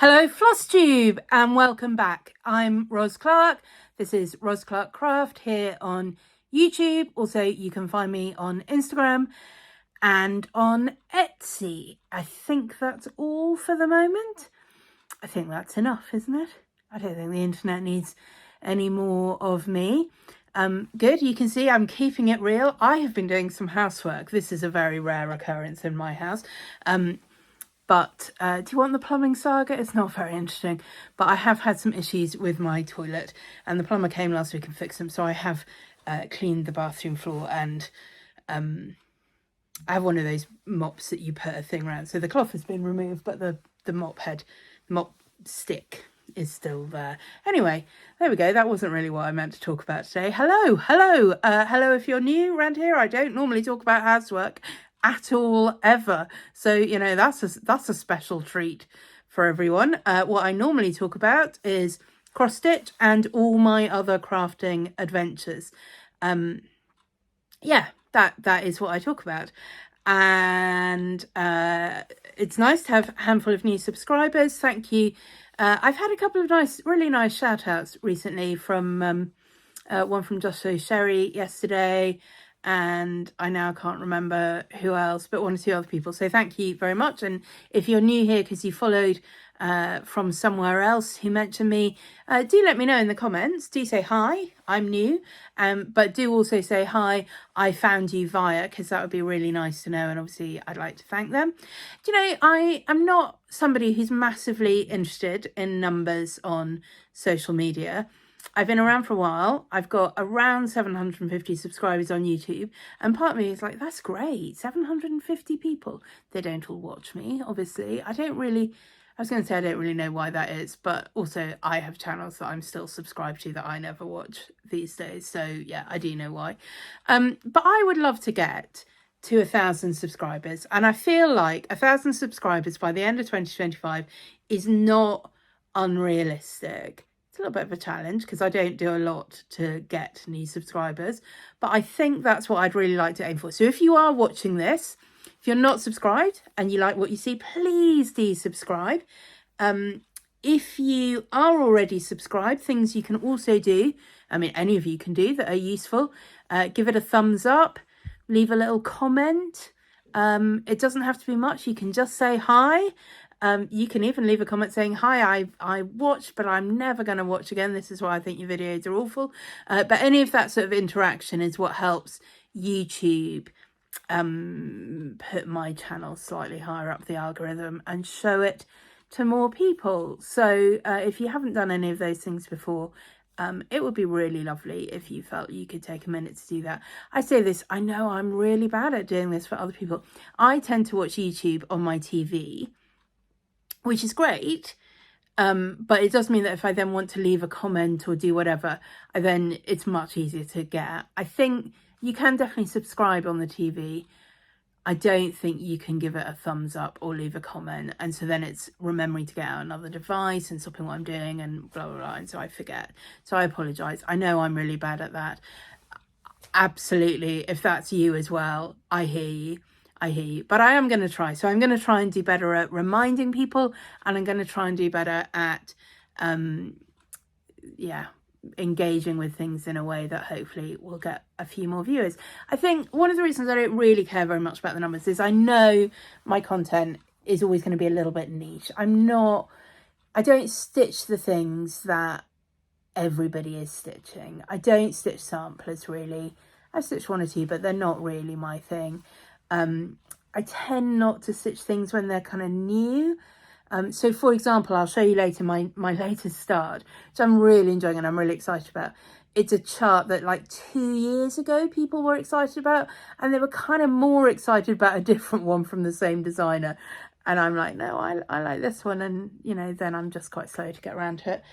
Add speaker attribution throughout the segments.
Speaker 1: Hello Flosstube and welcome back. I'm Ros Clark. This is Ros Clark Craft here on YouTube. Also, you can find me on Instagram and on Etsy. I think that's all for the moment. I think that's enough, isn't it? I don't think the internet needs any more of me. Good, you can see I'm keeping it real. I have been doing some housework. This is a very rare occurrence in my house. But do you want the plumbing saga? It's not very interesting, but I have had some issues with my toilet and the plumber came last week and fixed them. So I have cleaned the bathroom floor and I have one of those mops that you put a thing around. So the cloth has been removed, but the mop stick is still there. Anyway, there we go. That wasn't really what I meant to talk about today. Hello if you're new around here. I don't normally talk about housework at all ever, so you know that's a special treat for everyone. What I normally talk about is cross stitch and all my other crafting adventures. Yeah, that is what I talk about, and it's nice to have a handful of new subscribers. Thank you. I've had a couple of really nice shout outs recently from one from Joshua Sherry yesterday, and I now can't remember who else, but one or two other people. So thank you very much. And if you're new here because you followed from somewhere else who mentioned me, do let me know in the comments. Do say hi, I'm new, but do also say hi, I found you via, because that would be really nice to know, and obviously I'd like to thank them. Do you know, I am not somebody who's massively interested in numbers on social media. I've been around for a while. I've got around 750 subscribers on YouTube. And part of me is like, that's great. 750 people. They don't all watch me, obviously. I don't really know why that is. But also, I have channels that I'm still subscribed to that I never watch these days. So, yeah, I do know why. But I would love to get to 1,000 subscribers. And I feel like 1,000 subscribers by the end of 2025 is not unrealistic. It's a little bit of a challenge because I don't do a lot to get new subscribers, but I think that's what I'd really like to aim for. So if you are watching this, if you're not subscribed and you like what you see, please do subscribe. If you are already subscribed, things you can also do, I mean, any of you can do that are useful. Give it a thumbs up, leave a little comment. It doesn't have to be much. You can just say hi. You can even leave a comment saying, hi, I watched, but I'm never going to watch again. This is why I think your videos are awful. But any of that sort of interaction is what helps YouTube put my channel slightly higher up the algorithm and show it to more people. So if you haven't done any of those things before, it would be really lovely if you felt you could take a minute to do that. I say this, I know I'm really bad at doing this for other people. I tend to watch YouTube on my TV, which is great, but it does mean that if I then want to leave a comment or do whatever, then it's much easier to get. I think you can definitely subscribe on the TV. I don't think you can give it a thumbs up or leave a comment, and so then it's remembering to get out another device and stopping what I'm doing and blah, blah, blah, and so I forget. So I apologise. I know I'm really bad at that. Absolutely, if that's you as well, I hear you. But I am going to try. So I'm going to try and do better at reminding people, and I'm going to try and do better at, engaging with things in a way that hopefully will get a few more viewers. I think one of the reasons I don't really care very much about the numbers is I know my content is always going to be a little bit niche. I don't stitch the things that everybody is stitching. I don't stitch samplers really. I've stitched one or two, but they're not really my thing. I tend not to stitch things when they're kind of new. So for example, I'll show you later my latest start, which I'm really enjoying and I'm really excited about. It's a chart that like 2 years ago people were excited about, and they were kind of more excited about a different one from the same designer. And I'm like, no, I like this one. And, you know, then I'm just quite slow to get around to it.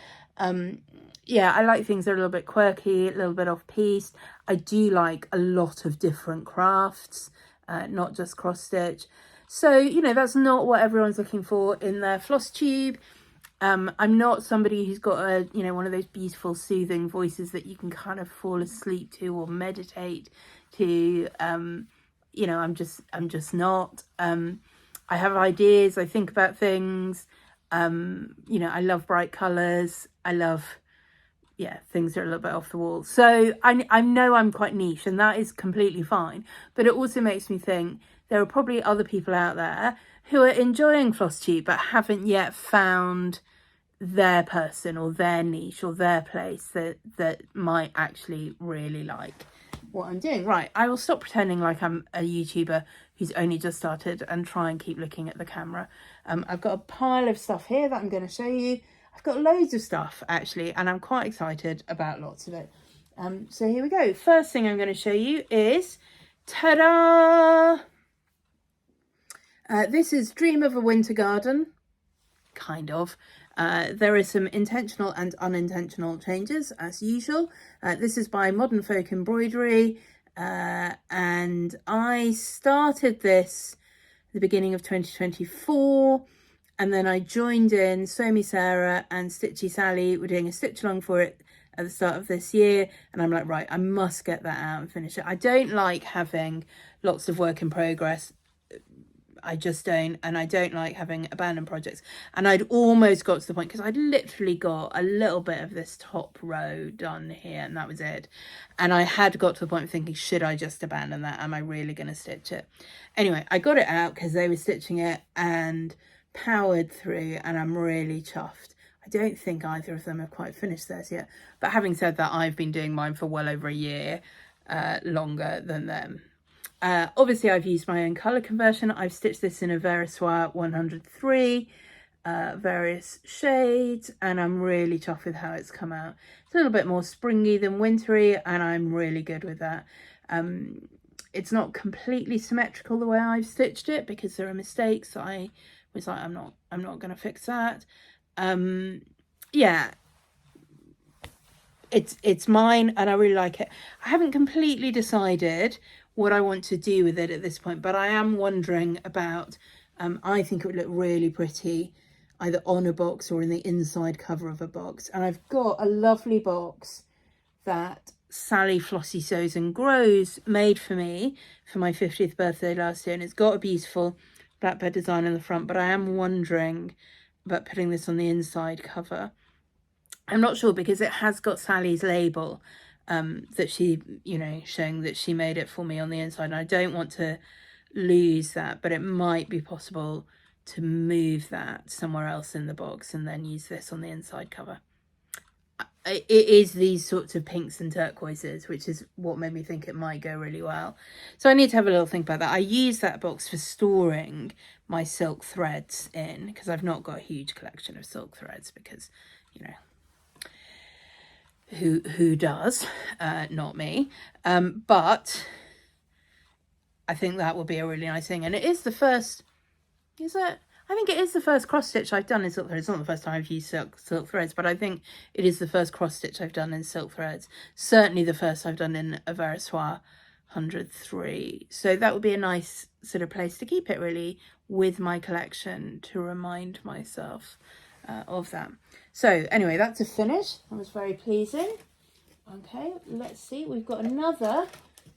Speaker 1: Yeah, I like things that are a little bit quirky, a little bit off-piste. I do like a lot of different crafts. Not just cross stitch. So, you know, that's not what everyone's looking for in their floss tube. I'm not somebody who's got one of those beautiful soothing voices that you can kind of fall asleep to or meditate to. I'm just not. I have ideas, I think about things. You know, I love bright colours. I love, yeah, things that are a little bit off the wall. So I know I'm quite niche, and that is completely fine. But it also makes me think there are probably other people out there who are enjoying Flosstube but haven't yet found their person or their niche or their place that might actually really like what I'm doing. Right, I will stop pretending like I'm a YouTuber who's only just started and try and keep looking at the camera. I've got a pile of stuff here that I'm going to show you. I've got loads of stuff actually, and I'm quite excited about lots of it. So here we go. First thing I'm going to show you is, ta-da! This is Dream of a Winter Garden, kind of. There are some intentional and unintentional changes as usual. This is by Modern Folk Embroidery, and I started this at the beginning of 2024, and then I joined in. Somi Sarah and Stitchy Sally were doing a stitch along for it at the start of this year, and I'm like, right, I must get that out and finish it. I don't like having lots of work in progress. I just don't, and I don't like having abandoned projects. And I'd almost got to the point, because I'd literally got a little bit of this top row done here, and that was it. And I had got to the point of thinking, should I just abandon that? Am I really going to stitch it? Anyway, I got it out because they were stitching it and powered through, and I'm really chuffed. I don't think either of them have quite finished theirs yet. But having said that, I've been doing mine for well over a year, longer than them. Obviously I've used my own colour conversion. I've stitched this in a Veriswa 103, various shades, and I'm really chuffed with how it's come out. It's a little bit more springy than wintry, and I'm really good with that. It's not completely symmetrical the way I've stitched it, because there are mistakes. So I was like, I'm not going to fix that. Yeah, it's mine, and I really like it. I haven't completely decided what I want to do with it at this point, but I am wondering about, I think it would look really pretty either on a box or in the inside cover of a box. And I've got a lovely box that Sally Flossy Sews and Grows made for me for my 50th birthday last year, and it's got a beautiful blackbird design in the front, but I am wondering about putting this on the inside cover. I'm not sure, because it has got Sally's label, that she, you know, showing that she made it for me on the inside, and I don't want to lose that, but it might be possible to move that somewhere else in the box and then use this on the inside cover. It is these sorts of pinks and turquoises, which is what made me think it might go really well. So I need to have a little think about that. I use that box for storing my silk threads in, because I've not got a huge collection of silk threads, because, you know, who does? Not me. But I think that would be a really nice thing. And it is the first, is it? I think it is the first cross stitch I've done in silk threads. It's not the first time I've used silk threads, but I think it is the first cross stitch I've done in silk threads. Certainly the first I've done in a Veriswa 103. So that would be a nice sort of place to keep it, really, with my collection, to remind myself of that. So anyway, that's a finish. That was very pleasing. Okay, let's see. We've got another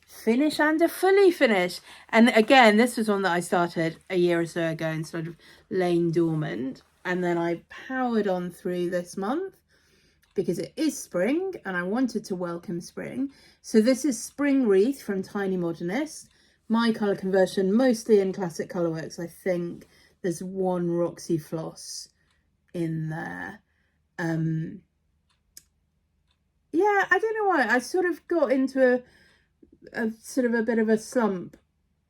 Speaker 1: finish and a fully finish. And again, this was one that I started a year or so ago and sort of laying dormant. And then I powered on through this month, because it is spring and I wanted to welcome spring. So this is Spring Wreath from TinyModernist. My colour conversion, mostly in classic colourworks. I think there's one Roxy floss in there. Yeah, I don't know why. I sort of got into a sort of a bit of a slump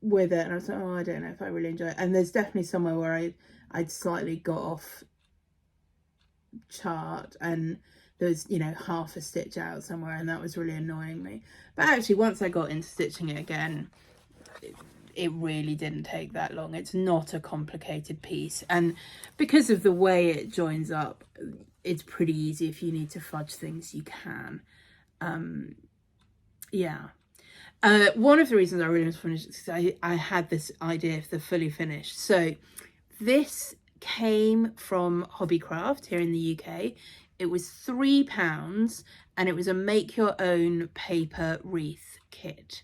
Speaker 1: with it, and I was like, oh, I don't know if I really enjoy it. And there's definitely somewhere where I'd slightly got off chart, and there was, you know, half a stitch out somewhere, and that was really annoying me. But actually, once I got into stitching it again, it really didn't take that long. It's not a complicated piece, and because of the way it joins up, it's pretty easy. If you need to fudge things, you can. Yeah. One of the reasons I really want to finish is I had this idea for the fully finished. So this came from Hobbycraft here in the UK. It was £3, and it was a make your own paper wreath kit.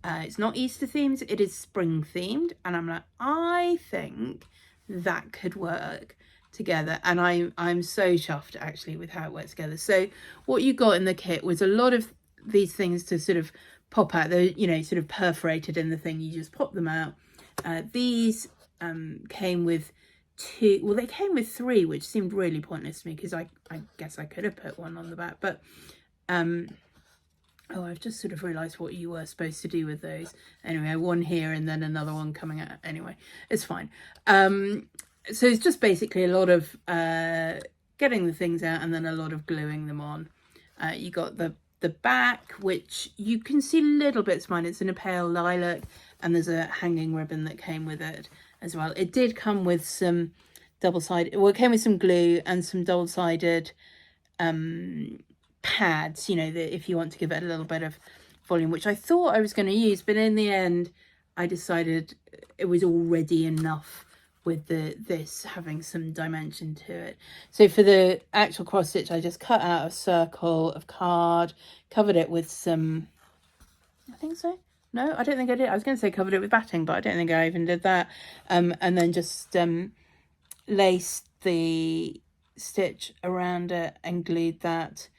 Speaker 1: It's not Easter themed, it is spring themed, and I'm like, I think that could work together, and I'm so chuffed actually with how it works together. So what you got in the kit was a lot of these things to sort of pop out. They're, you know, sort of perforated in the thing. You just pop them out. These came with two, well, they came with three, which seemed really pointless to me because I guess I could have put one on the back, but oh, I've just sort of realised what you were supposed to do with those. Anyway, one here and then another one coming out. Anyway, it's fine. So it's just basically a lot of getting the things out and then a lot of gluing them on. You got the back, which you can see little bits of mine. It's in a pale lilac, and there's a hanging ribbon that came with it as well. It did come with some double-sided, well, it came with some glue and some double-sided pads, you know, that if you want to give it a little bit of volume, which I thought I was going to use, but in the end I decided it was already enough with this having some dimension to it. So for the actual cross stitch, I just cut out a circle of card, covered it with some, I think so. No, I don't think I did. I was going to say covered it with batting, but I don't think I even did that. And then just laced the stitch around it and glued that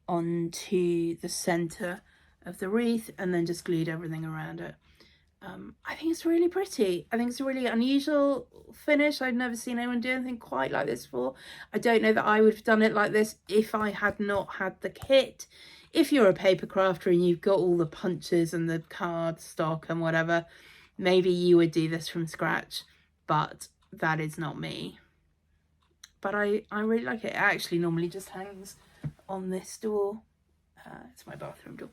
Speaker 1: onto the center of the wreath, and then just glued everything around it. I think it's really pretty. I think it's a really unusual finish. I've never seen anyone do anything quite like this before. I don't know that I would have done it like this if I had not had the kit. If you're a paper crafter and you've got all the punches and the card stock and whatever, maybe you would do this from scratch, but that is not me. But I really like it. It actually normally just hangs on this door. It's my bathroom door.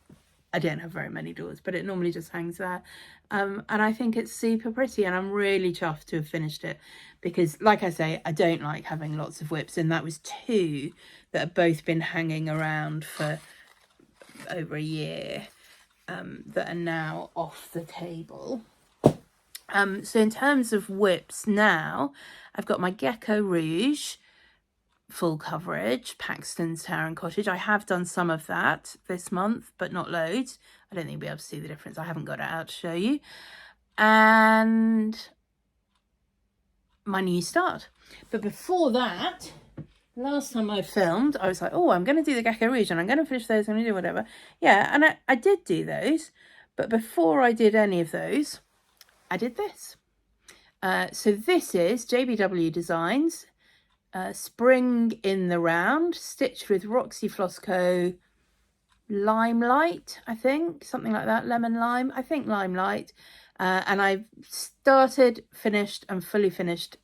Speaker 1: I don't have very many doors, but it normally just hangs there. And I think it's super pretty, and I'm really chuffed to have finished it because, like I say, I don't like having lots of whips, and that was two that have both been hanging around for over a year that are now off the table. So in terms of whips now, I've got my Gecko Rouge full coverage, Paxton's Tower and Cottage. I have done some of that this month, but not loads. I don't think you'll be able to see the difference. I haven't got it out to show you. And my new start. But before that, last time I filmed, I was like, oh, I'm going to do the Gecko Rouge and I'm going to finish those, I'm going to do whatever. Yeah, and I did do those. But before I did any of those, I did this. So this is JBW Designs. Spring in the Round, stitched with Roxy Floss Co. Limelight, I think, something like that, lemon lime, I think Limelight. And I've started, finished and fully finished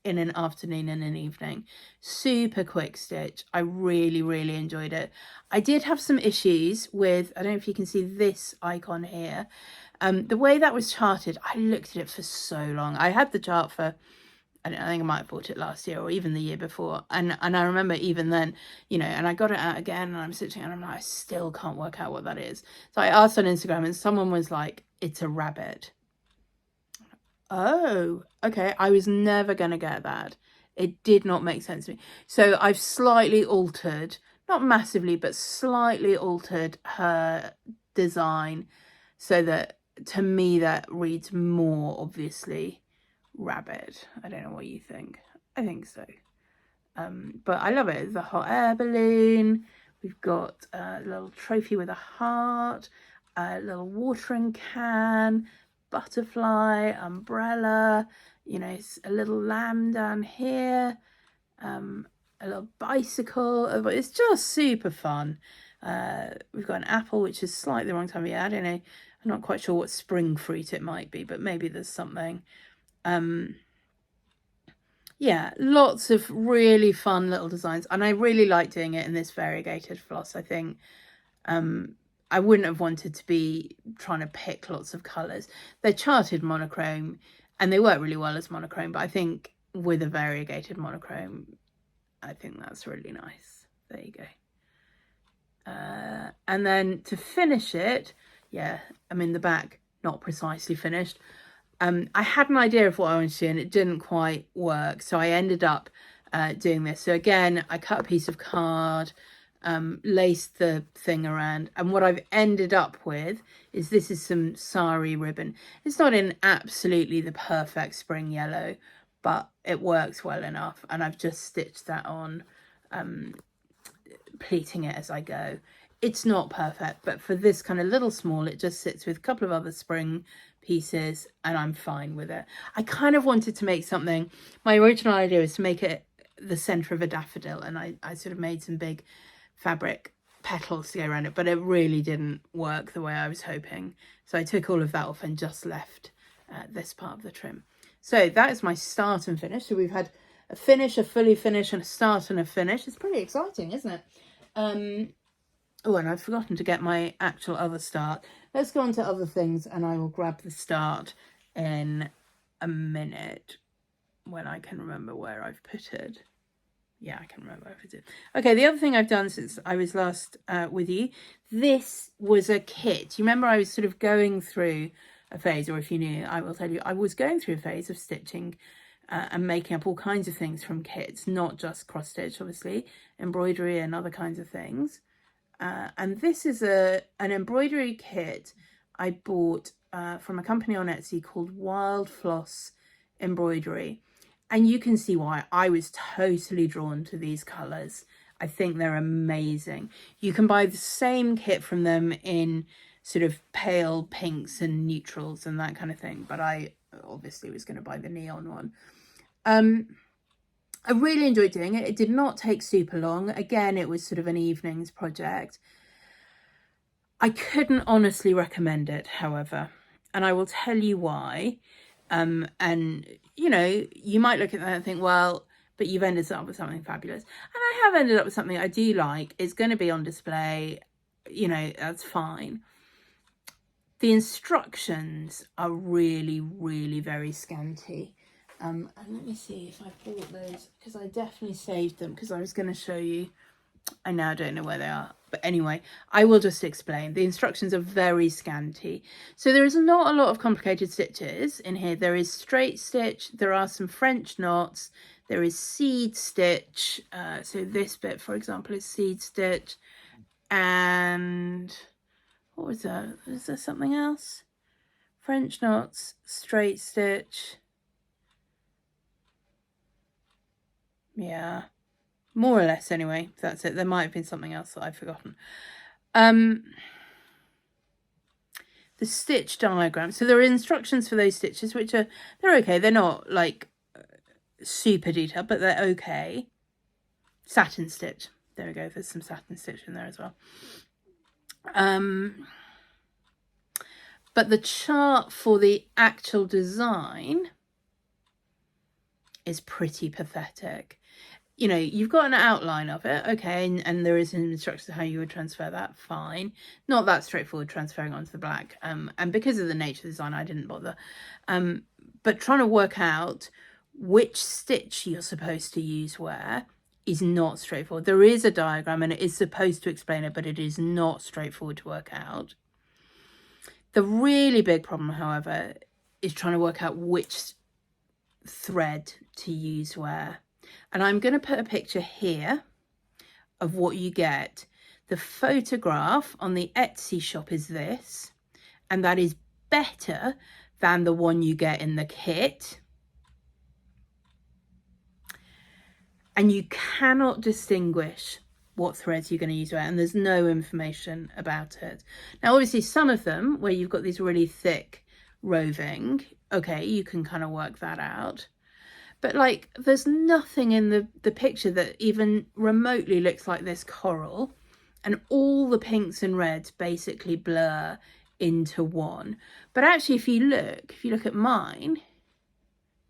Speaker 1: in an afternoon and an evening. Super quick stitch. I really, really enjoyed it. I did have some issues with, I don't know if you can see this icon here. The way that was charted, I looked at it for so long. I had the chart for, I think I might have bought it last year or even the year before. And I remember even then, you know, and I got it out again and I'm sitting and I'm like, I still can't work out what that is. So I asked on Instagram and someone was like, it's a rabbit. Oh, okay. I was never going to get that. It did not make sense to me. So I've slightly altered, not massively, but slightly altered her design so that to me that reads more obviously rabbit. I don't know what you think. I think so. But I love it. The hot air balloon. We've got a little trophy with a heart, a little watering can, butterfly, umbrella, you know, a little lamb down here, a little bicycle. It's just super fun. We've got an apple, which is slightly the wrong time of year. I don't know. I'm not quite sure what spring fruit it might be, but maybe there's something. Yeah, lots of really fun little designs, and I really like doing it in this variegated floss. I think I wouldn't have wanted to be trying to pick lots of colours. They're charted monochrome and they work really well as monochrome, but I think with a variegated monochrome, I think that's really nice. There you go. And then to finish it, yeah, I mean the back, not precisely finished. I had an idea of what I wanted to do and it didn't quite work. So I ended up doing this. So again, I cut a piece of card, laced the thing around. And what I've ended up with is this is some sari ribbon. It's not in absolutely the perfect spring yellow, but it works well enough, and I've just stitched that on, pleating it as I go. It's not perfect, but for this kind of little small, it just sits with a couple of other spring pieces and I'm fine with it. I kind of wanted to make something, my original idea was to make it the center of a daffodil, and I sort of made some big fabric petals to go around it, but it really didn't work the way I was hoping. So I took all of that off and just left this part of the trim. So that is my start and finish. So we've had a finish, a fully finish, and a start and a finish. It's pretty exciting, isn't it? Oh, and I've forgotten to get my actual other start. Let's go on to other things, and I will grab the start in a minute when I can remember where I've put it. Yeah, I can remember where I put it. Okay, the other thing I've done since I was last with you, this was a kit. You remember I was sort of going through a phase, or if you knew, I will tell you, I was going through a phase of stitching and making up all kinds of things from kits, not just cross stitch, obviously, embroidery and other kinds of things. And this is an embroidery kit I bought from a company on Etsy called Wild Floss Embroidery. And you can see why I was totally drawn to these colours. I think they're amazing. You can buy the same kit from them in sort of pale pinks and neutrals and that kind of thing. But I obviously was going to buy the neon one. I really enjoyed doing it. It did not take super long. Again, it was sort of an evening's project. I couldn't honestly recommend it, however, and I will tell you why. And, you know, you might look at that and think, well, but you've ended up with something fabulous. And I have ended up with something I do like. It's going to be on display. You know, that's fine. The instructions are really, really very scanty. And let me see if I bought those, because I definitely saved them because I was going to show you. I now don't know where they are. But anyway, I will just explain. The instructions are very scanty. So there is not a lot of complicated stitches in here. There is straight stitch. There are some French knots. There is seed stitch. So this bit, for example, is seed stitch. And what was that? Is there something else? French knots, straight stitch. Yeah, more or less anyway. That's it. There might have been something else that I've forgotten. The stitch diagram. So there are instructions for those stitches, which are, they're okay. They're not like super detailed, but they're okay. Satin stitch. There we go. There's some satin stitch in there as well. But the chart for the actual design is pretty pathetic. You know, you've got an outline of it, okay, and there is an instruction how you would transfer that, fine. Not that straightforward transferring onto the black, and because of the nature of the design, I didn't bother. But trying to work out which stitch you're supposed to use where is not straightforward. There is a diagram and it is supposed to explain it, but it is not straightforward to work out. The really big problem, however, is trying to work out which thread to use where. And I'm going to put a picture here of what you get. The photograph on the Etsy shop is this, and that is better than the one you get in the kit. And you cannot distinguish what threads you're going to use where, and there's no information about it. Now, obviously, some of them, where you've got these really thick roving, okay, you can kind of work that out. But like, there's nothing in the picture that even remotely looks like this coral, and all the pinks and reds basically blur into one. But actually, if you look at mine,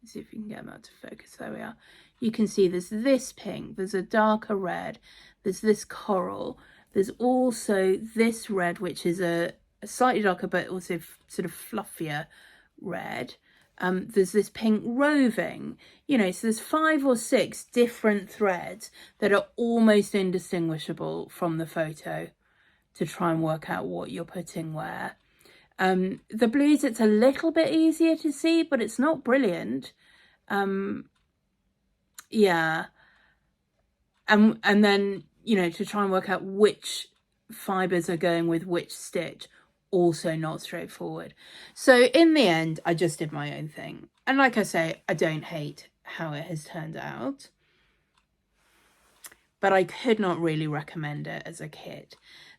Speaker 1: let's see if we can get that to focus. There we are. You can see there's this pink, there's a darker red, there's this coral, there's also this red, which is a slightly darker but also sort of fluffier red. There's this pink roving, you know, so there's 5 or 6 different threads that are almost indistinguishable from the photo to try and work out what you're putting where. The blues, it's a little bit easier to see, but it's not brilliant. Yeah. And then, you know, to try and work out which fibres are going with which stitch, also not straightforward. So in the end, I just did my own thing. And like I say, I don't hate how it has turned out, but I could not really recommend it as a kit.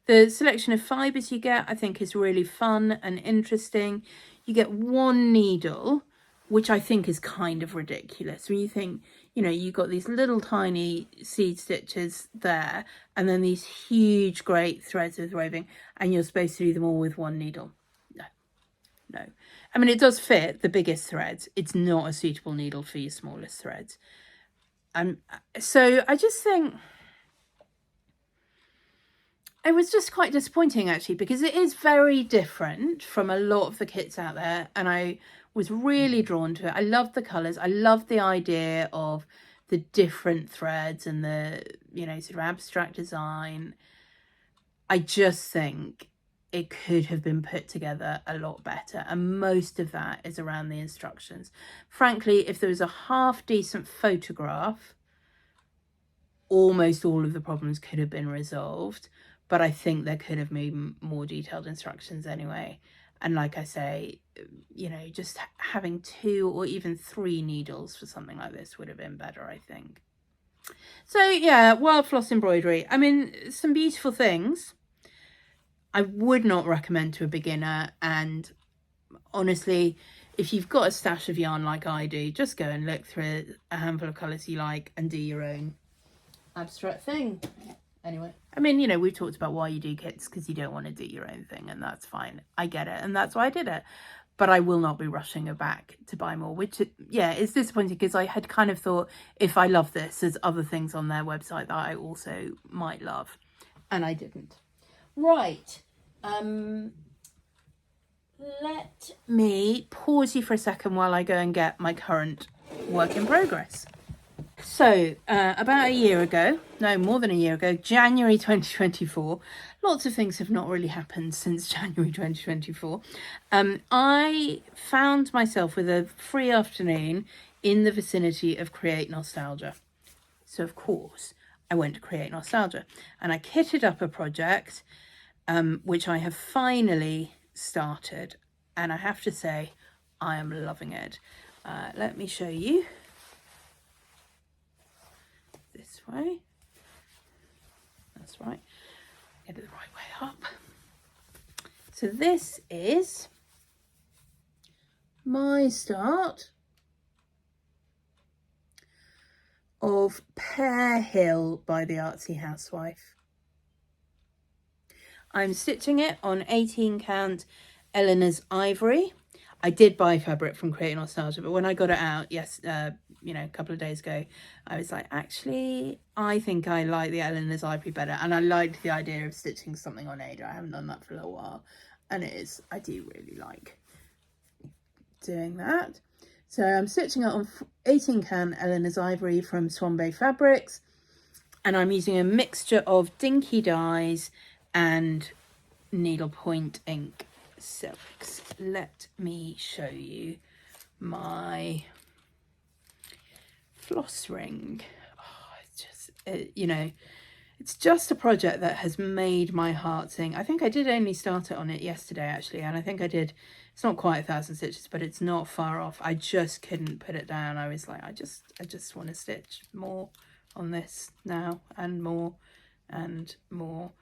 Speaker 1: The selection of fibres you get, I think, is really fun and interesting. You get one needle, which I think is kind of ridiculous. When you think, you know, you've got these little tiny seed stitches there, and then these huge, great threads with roving, and you're supposed to do them all with one needle. No. I mean, it does fit the biggest threads. It's not a suitable needle for your smallest threads. So I just think it was just quite disappointing, actually, because it is very different from a lot of the kits out there, and I was really drawn to it. I loved the colours. I loved the idea of the different threads and the, you know, sort of abstract design. I just think it could have been put together a lot better, and most of that is around the instructions. Frankly, if there was a half decent photograph, almost all of the problems could have been resolved, but I think there could have been more detailed instructions anyway. And like I say, you know, just having 2 or even 3 needles for something like this would have been better, I think. So yeah, wild floss embroidery. I mean, some beautiful things. I would not recommend to a beginner, and honestly, if you've got a stash of yarn like I do, just go and look through a handful of colours you like and do your own abstract thing. Anyway, I mean, you know, we've talked about why you do kits, because you don't want to do your own thing, and that's fine. I get it, and that's why I did it. But I will not be rushing her back to buy more, which, yeah, it's disappointing, because I had kind of thought, if I love this, there's other things on their website that I also might love, and I didn't. Right, let me pause you for a second while I go and get my current work in progress. So about a year ago, no, more than a year ago, January 2024, lots of things have not really happened since January 2024. I found myself with a free afternoon in the vicinity of Create Nostalgia. So of course I went to Create Nostalgia, and I kitted up a project which I have finally started, and I have to say I am loving it. Let me show you. This way. That's right. Get it the right way up. So this is my start of Pear Hill by the Artsy Housewife. I'm stitching it on 18 count Eleanor's Ivory. I did buy fabric from Create Nostalgia, but when I got it out, you know, a couple of days ago, I was like, actually, I think I like the Eleanor's Ivory better, and I liked the idea of stitching something on Ada. I haven't done that for a little while, and I do really like doing that. So I'm stitching it on 18 count Eleanor's Ivory from Swan Bay Fabrics, and I'm using a mixture of dinky dyes and needlepoint ink silks. Let me show you my floss ring. Oh, it's just, you know, it's just a project that has made my heart sing. I think I did only start it on it yesterday, actually, and I think I did, it's not quite 1,000 stitches, but it's not far off. I just couldn't put it down. I was like, I just want to stitch more on this now, and more and more.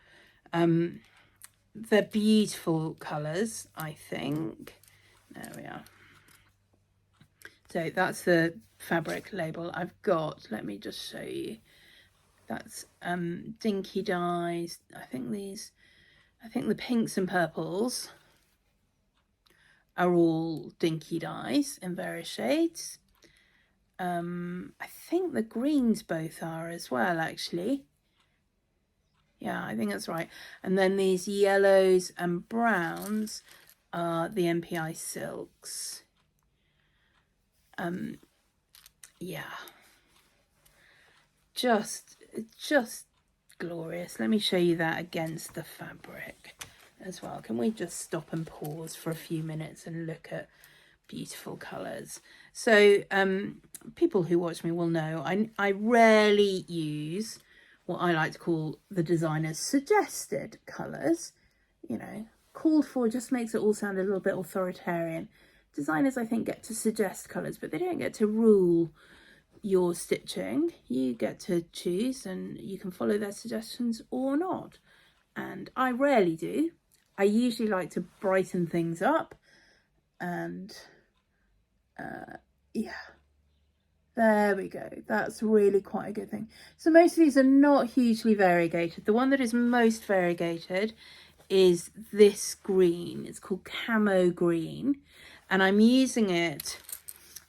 Speaker 1: They're beautiful colours, I think. There we are. So that's the fabric label I've got. Let me just show you. That's dinky dyes. I think the pinks and purples are all dinky dyes in various shades. I think the greens both are as well, actually. Yeah, I think that's right. And then these yellows and browns are the MPI silks. Yeah, just glorious. Let me show you that against the fabric as well. Can we just stop and pause for a few minutes and look at beautiful colours? So people who watch me will know I rarely use what I like to call the designer's suggested colours. You know, called for just makes it all sound a little bit authoritarian. Designers, I think, get to suggest colours, but they don't get to rule your stitching. You get to choose, and you can follow their suggestions or not. And I rarely do. I usually like to brighten things up, and yeah, there we go. That's really quite a good thing. So most of these are not hugely variegated. The one that is most variegated is this green. It's called Camo Green, and I'm using it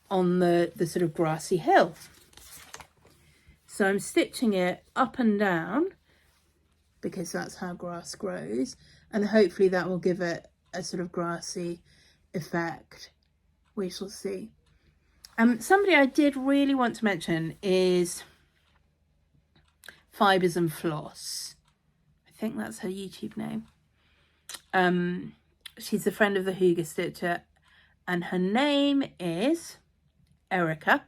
Speaker 1: on the sort of grassy hill. So I'm stitching it up and down because that's how grass grows, and hopefully that will give it a sort of grassy effect. We shall see. Somebody I did really want to mention is Fibres and Floss. I think that's her YouTube name. She's a friend of the Hygge Stitcher, and her name is Erica,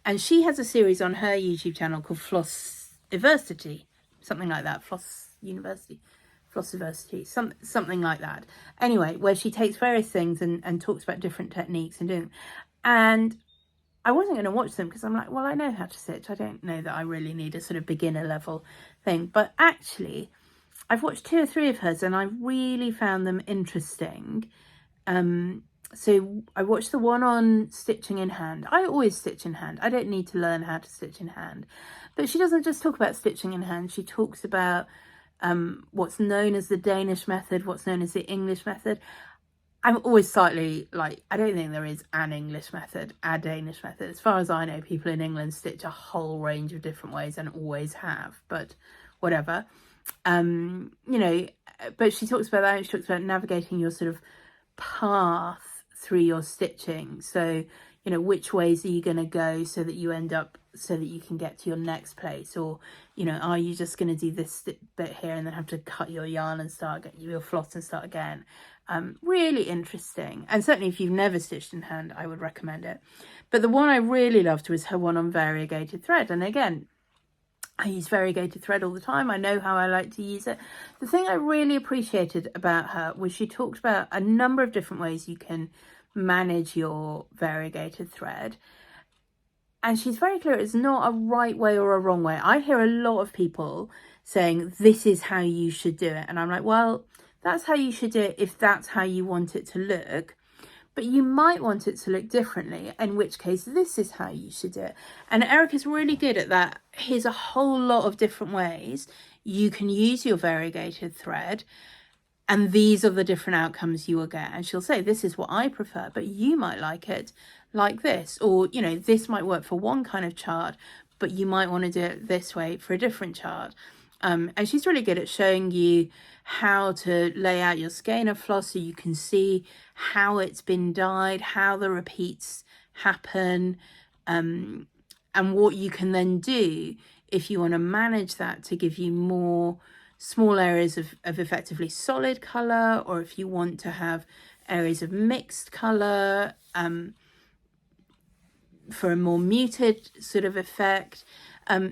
Speaker 1: and she has a series on her YouTube channel called Flosstubeversity, something like that. Flosstubeversity, something like that. Anyway, where she takes various things and talks about different techniques and doing. And I wasn't going to watch them because I'm like, well, I know how to stitch. I don't know that I really need a sort of beginner level thing. But actually, I've watched 2 or 3 of hers and I really found them interesting. So I watched the one on stitching in hand. I always stitch in hand. I don't need to learn how to stitch in hand. But she doesn't just talk about stitching in hand. She talks about what's known as the Danish method, what's known as the English method. I'm always slightly like, I don't think there is an English method, a Danish method. As far as I know, people in England stitch a whole range of different ways and always have, but whatever. You know, but she talks about that, and she talks about navigating your sort of path through your stitching. So, you know, which ways are you going to go so that you end up, so that you can get to your next place? Or, you know, are you just going to do this bit here and then have to cut your yarn and start getting your floss and start again? Really interesting. And certainly if you've never stitched in hand, I would recommend it. But the one I really loved was her one on variegated thread. And again, I use variegated thread all the time. I know how I like to use it. The thing I really appreciated about her was she talked about a number of different ways you can manage your variegated thread. And she's very clear, it's not a right way or a wrong way. I hear a lot of people saying, this is how you should do it. And I'm like, well, that's how you should do it if that's how you want it to look. But you might want it to look differently, in which case this is how you should do it. And Erica's really good at that. Here's a whole lot of different ways you can use your variegated thread, and these are the different outcomes you will get. And she'll say, this is what I prefer, but you might like it like this. Or, you know, this might work for one kind of chart, but you might want to do it this way for a different chart. And she's really good at showing you how to lay out your skein of floss so you can see how it's been dyed, how the repeats happen, and what you can then do if you want to manage that to give you more small areas of effectively solid colour, or if you want to have areas of mixed colour for a more muted sort of effect.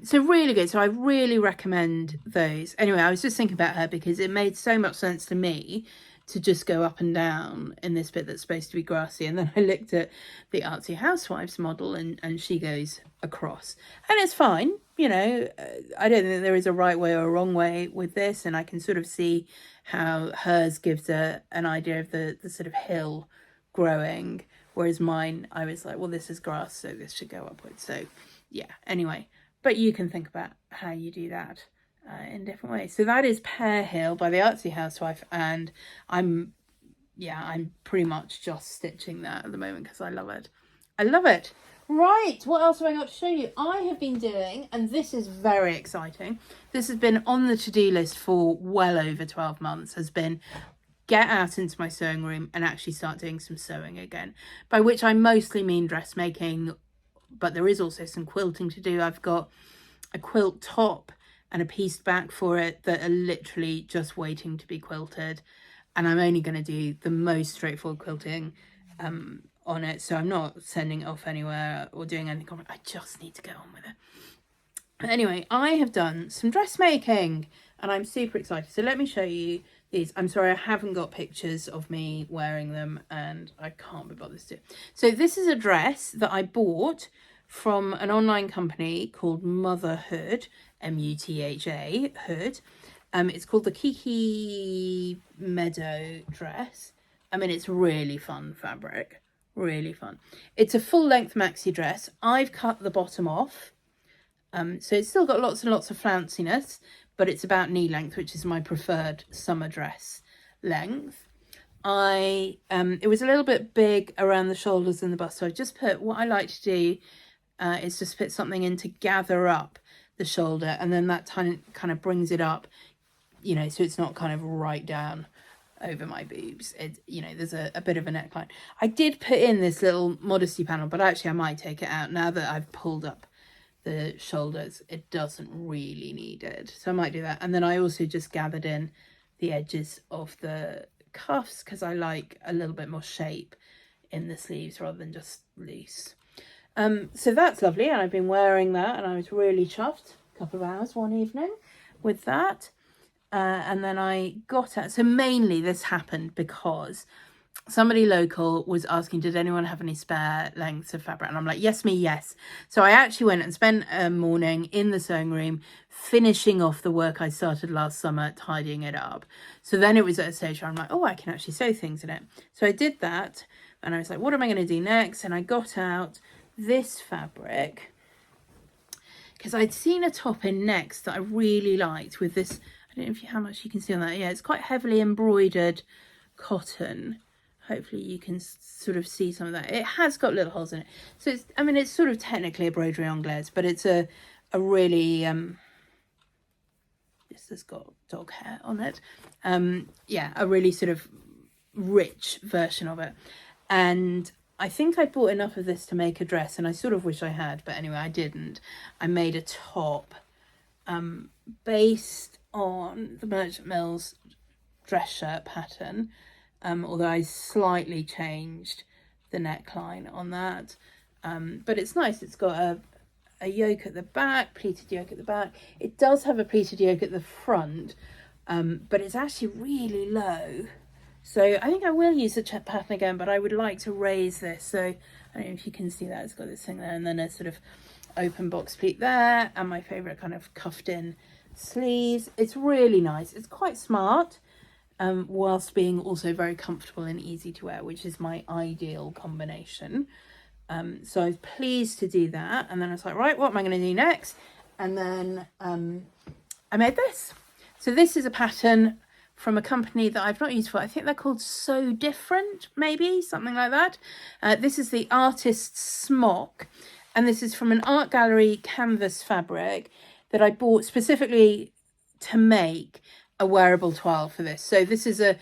Speaker 1: So really good. So I really recommend those. Anyway, I was just thinking about her because it made so much sense to me to just go up and down in this bit that's supposed to be grassy. And then I looked at the Artsy Housewives model and she goes across. And it's fine, you know, I don't think there is a right way or a wrong way with this. And I can sort of see how hers gives an idea of the sort of hill growing. Whereas mine, I was like, well, this is grass, so this should go upwards. So yeah, anyway. But you can think about how you do that in different ways. So that is Pear Hill by the Artsy Housewife, and I'm pretty much just stitching that at the moment because I love it. I love it. Right, what else have I got to show you? I have been doing, and this is very exciting, this has been on the to-do list for well over 12 months, has been get out into my sewing room and actually start doing some sewing again, by which I mostly mean dressmaking, but there is also some quilting to do. I've got a quilt top and a pieced back for it that are literally just waiting to be quilted, and I'm only going to do the most straightforward quilting on it, so I'm not sending it off anywhere or doing anything. I just need to go on with it. But anyway, I have done some dressmaking and I'm super excited. So let me show you these. I'm sorry, I haven't got pictures of me wearing them and I can't be bothered to. So this is a dress that I bought from an online company called Mutha Hood, M-U-T-H-A, Hood. It's called the Kiki Meadow dress. I mean, it's really fun fabric, really fun. It's a full length maxi dress. I've cut the bottom off. So it's still got lots and lots of flounciness, but it's about knee length, which is my preferred summer dress length. It was a little bit big around the shoulders and the bust, so I just put, what I like to do is just put something in to gather up the shoulder, and then that kind of brings it up, you know, so it's not kind of right down over my boobs. You know, there's a bit of a neckline. I did put in this little modesty panel, but actually I might take it out now that I've pulled up the shoulders. It doesn't really need it, so I might do that. And then I also just gathered in the edges of the cuffs because I like a little bit more shape in the sleeves rather than just loose. So that's lovely, and I've been wearing that, and I was really chuffed. A couple of hours one evening with that, and then I got out. So mainly this happened because somebody local was asking, did anyone have any spare lengths of fabric? And I'm like, yes, me, yes. So I actually went and spent a morning in the sewing room finishing off the work I started last summer, tidying it up. So then it was at a stage where I'm like, oh, I can actually sew things in it. So I did that, and I was like, what am I going to do next? And I got out this fabric because I'd seen a top in Next that I really liked with this, I don't know how much you can see on that. Yeah, it's quite heavily embroidered cotton. Hopefully you can sort of see some of that. It has got little holes in it. So it's, I mean, it's sort of technically embroidery anglaise, but it's a really, this has got dog hair on it. Yeah, a really sort of rich version of it. And I think I bought enough of this to make a dress, and I sort of wish I had, but anyway, I didn't. I made a top based on the Merchant Mills dress shirt pattern, although I slightly changed the neckline on that. But it's nice. It's got a yoke at the back, pleated yoke at the back. It does have a pleated yoke at the front, but it's actually really low. So I think I will use the pattern again, but I would like to raise this. So I don't know if you can see that. It's got this thing there, and then a sort of open box pleat there, and my favourite kind of cuffed in sleeves. It's really nice. It's quite smart, whilst being also very comfortable and easy to wear, which is my ideal combination. So I was pleased to do that. And then I was like, right, what am I going to do next? And then I made this. So this is a pattern from a company that I've not used for. I think they're called So Different, maybe, something like that. This is the artist's Smock, and this is from an art gallery canvas fabric that I bought specifically to make a wearable toile for this. So this is it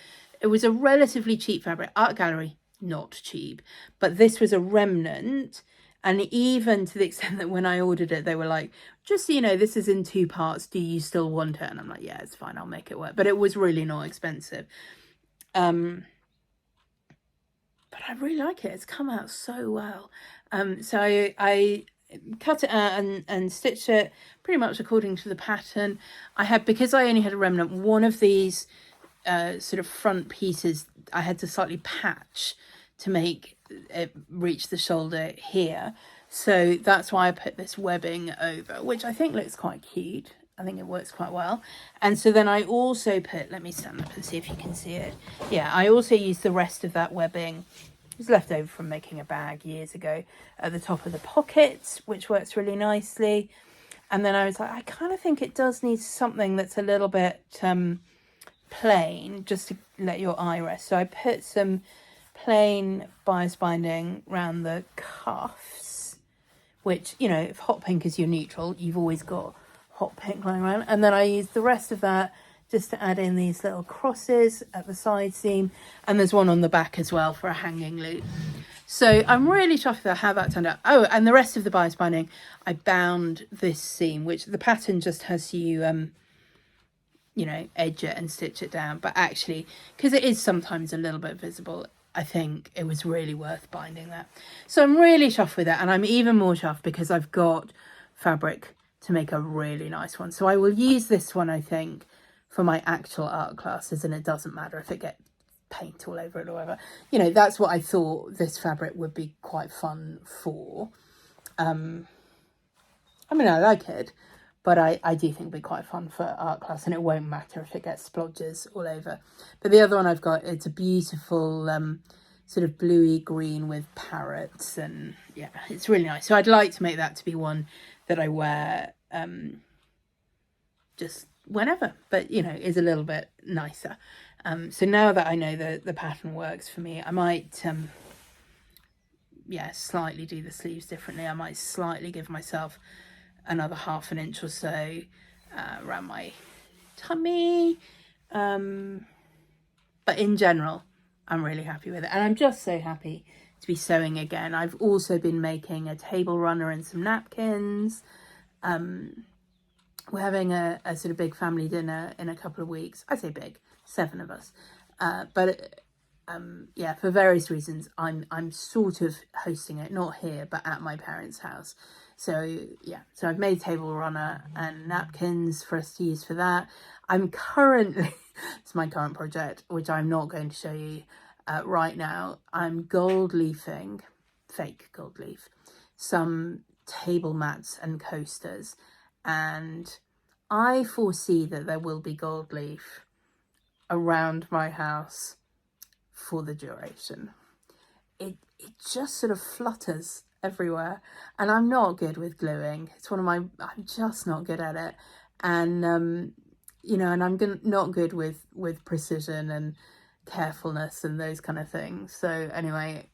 Speaker 1: was a relatively cheap fabric. Art gallery, not cheap, but this was a remnant. And even to the extent that when I ordered it, they were like, just so you know, this is in 2 parts. Do you still want it? And I'm like, yeah, it's fine. I'll make it work. But it was really not expensive. But I really like it. It's come out so well. So I cut it out and stitched it pretty much according to the pattern. Because I only had a remnant, one of these sort of front pieces, I had to slightly patch to make it reach the shoulder here. So that's why I put this webbing over, which I think looks quite cute. I think it works quite well. And so then I also put, let me stand up and see if you can see it. Yeah, I also used the rest of that webbing. It was left over from making a bag years ago at the top of the pockets, which works really nicely. And then I was like, I kind of think it does need something that's a little bit plain, just to let your eye rest. So I put some plain bias binding around the cuffs, which, you know, if hot pink is your neutral, you've always got hot pink lying around. And then I used the rest of that just to add in these little crosses at the side seam, and there's one on the back as well for a hanging loop. So I'm really chuffed with how that turned out. Oh, and the rest of the bias binding, I bound this seam, which the pattern just has you you know, edge it and stitch it down, but actually, because it is sometimes a little bit visible, I think it was really worth binding that. So I'm really chuffed with it, and I'm even more chuffed because I've got fabric to make a really nice one. So I will use this one, I think, for my actual art classes, and it doesn't matter if it gets paint all over it or whatever. You know, that's what I thought this fabric would be quite fun for. I mean, I like it, but I do think it'll be quite fun for art class, and it won't matter if it gets splodges all over. But the other one I've got, it's a beautiful sort of bluey green with parrots, and yeah, it's really nice. So I'd like to make that to be one that I wear just whenever, but you know, is a little bit nicer. So now that I know the pattern works for me, I might yeah, slightly do the sleeves differently. I might slightly give myself another 1/2 inch or so around my tummy, but in general I'm really happy with it, and I'm just so happy to be sewing again. I've also been making a table runner and some napkins. We're having a sort of big family dinner in a couple of weeks. I say big, 7 of us, but yeah, for various reasons I'm sort of hosting it, not here but at my parents' house. So yeah, so I've made table runner and napkins for us to use for that. I'm currently it's my current project, which I'm not going to show you right now. I'm gold leafing, fake gold leaf, some table mats and coasters, and I foresee that there will be gold leaf around my house for the duration. It just sort of flutters everywhere, and I'm not good with gluing. It's one of my, I'm just not good at it, and you know, and I'm not good with precision and carefulness and those kind of things. So anyway,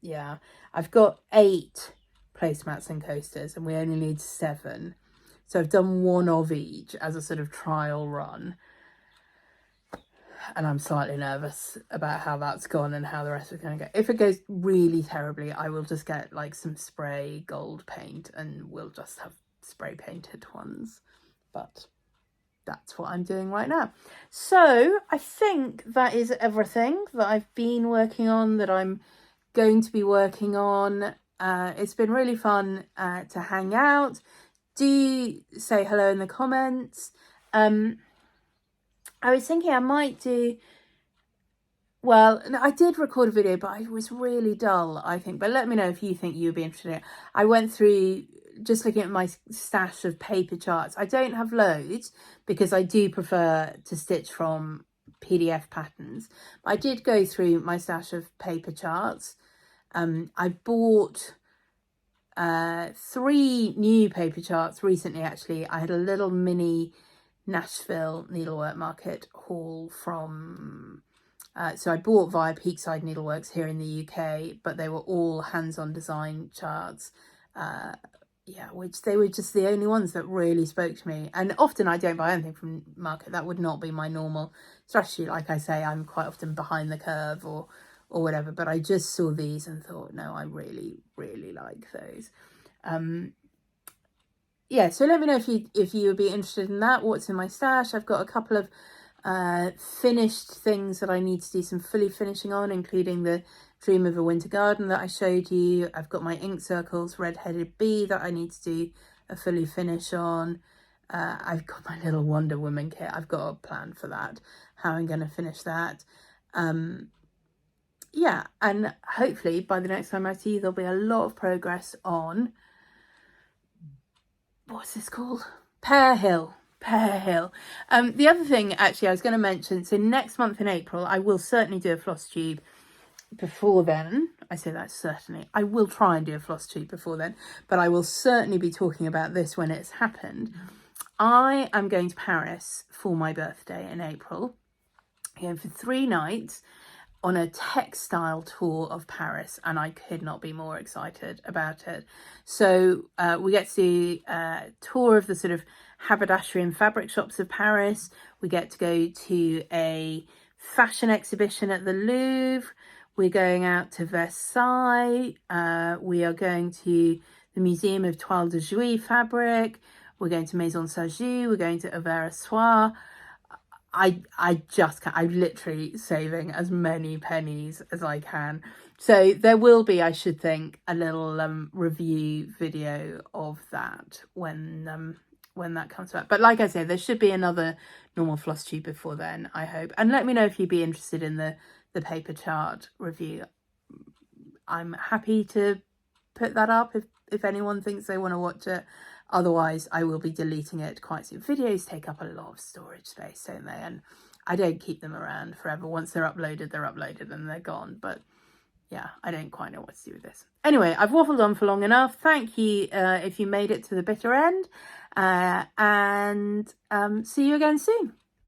Speaker 1: yeah, I've got 8 placemats and coasters, and we only need 7. So I've done 1 of each as a sort of trial run. And I'm slightly nervous about how that's gone and how the rest is going to go. If it goes really terribly, I will just get like some spray gold paint and we'll just have spray painted ones. But that's what I'm doing right now. So I think that is everything that I've been working on, that I'm going to be working on. It's been really fun to hang out. Do say hello in the comments. I was thinking I might do, well, I did record a video, but it was really dull, I think. But let me know if you think you'd be interested in it. I went through just looking at my stash of paper charts. I don't have loads because I do prefer to stitch from PDF patterns. But I did go through my stash of paper charts. I bought 3 new paper charts recently, actually. I had a little mini Nashville needlework market haul from so I bought via Peakside Needleworks here in the UK, but they were all hands-on design charts, yeah, which they were just the only ones that really spoke to me. And often I don't buy anything from market. That would not be my normal strategy. Like I say, I'm quite often behind the curve or whatever, but I just saw these and thought, no, I really like those. Yeah, so let me know if you would be interested in that. What's in my stash? I've got a couple of finished things that I need to do some fully finishing on, including the Dream of a Winter Garden that I showed you. I've got my ink circles Red-Headed Bee that I need to do a fully finish on. I've got my little Wonder Woman kit. I've got a plan for that, how I'm going to finish that. Yeah, and hopefully by the next time I see you, there'll be a lot of progress on, what's this called? Pear Hill. The other thing actually I was going to mention, so next month in April I will certainly do a Flosstube before then. I say that certainly. I will try and do a Flosstube before then, but I will certainly be talking about this when it's happened. I am going to Paris for my birthday in April, going for 3 nights on a textile tour of Paris, and I could not be more excited about it. So we get to do a tour of the sort of haberdashery and fabric shops of Paris. We get to go to a fashion exhibition at the Louvre. We're going out to Versailles. We are going to the Museum of Toile de Jouy fabric. We're going to Maison Sergi. We're going to Auvers-Soir. I just can't. I'm literally saving as many pennies as I can. So there will be, I should think, a little review video of that when that comes out. But like I said, there should be another normal Flosstube before then, I hope. And let me know if you'd be interested in the paper chart review. I'm happy to put that up if anyone thinks they want to watch it. Otherwise, I will be deleting it quite soon. Videos take up a lot of storage space, don't they? And I don't keep them around forever. Once they're uploaded and they're gone. But yeah, I don't quite know what to do with this. Anyway, I've waffled on for long enough. Thank you if you made it to the bitter end. And see you again soon.